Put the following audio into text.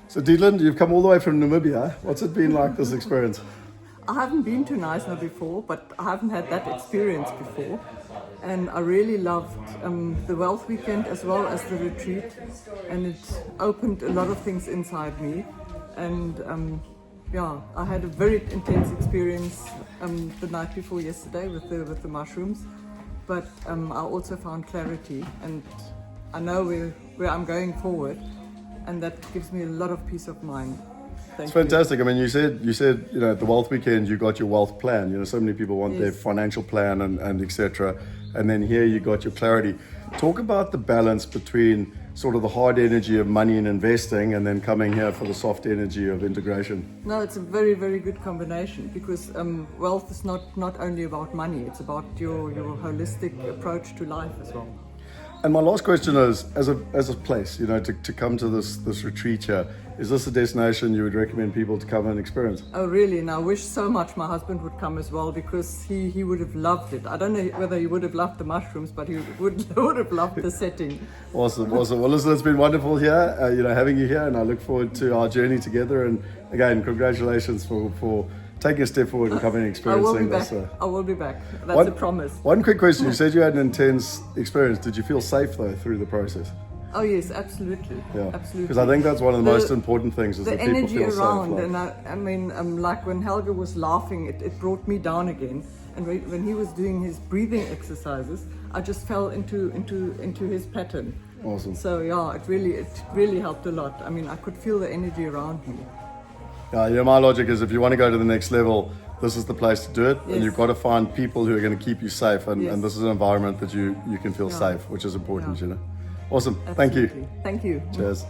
So Dietland, you've come all the way from Namibia. What's it been like, this experience? I haven't been to Knysna before, but I haven't had that experience before. And I really loved the Wealth Weekend as well as the retreat. And it opened a lot of things inside me. And yeah, I had a very intense experience the night before yesterday with the mushrooms. But I also found clarity, and I know where I'm going forward. And that gives me a lot of peace of mind. It's fantastic. I mean, you said, at the Wealth Weekend, you got your wealth plan. So many people want their financial plan and etc. And then here you got your clarity. Talk about the balance between sort of the hard energy of money and investing and then coming here for the soft energy of integration. No, it's a very, very good combination because wealth is not only about money, it's about your holistic approach to life as well. And my last question is, as a place, to come to this retreat here, is this a destination you would recommend people to come and experience? Oh, really? And I wish so much my husband would come as well because he would have loved it. I don't know whether he would have loved the mushrooms, but he would have loved the setting. Awesome. Well, listen, it's been wonderful here, having you here, and I look forward to our journey together. And again, congratulations for taking a step forward and coming and experiencing this. I will be back. That's a promise. One quick question. You said you had an intense experience. Did you feel safe, though, through the process? Oh, yes, absolutely. Yeah. Absolutely. Because I think that's one of the most important things is the that people energy feel around. safe. And I mean, like when Helge was laughing, it brought me down again. And when he was doing his breathing exercises, I just fell into his pattern. Awesome. So yeah, it really helped a lot. I mean, I could feel the energy around me. Yeah, my logic is if you want to go to the next level, this is the place to do it. Yes. And you've got to find people who are going to keep you safe. And, Yes. and this is an environment that you can feel safe, which is important, Awesome. Thank you. Thank you. Cheers.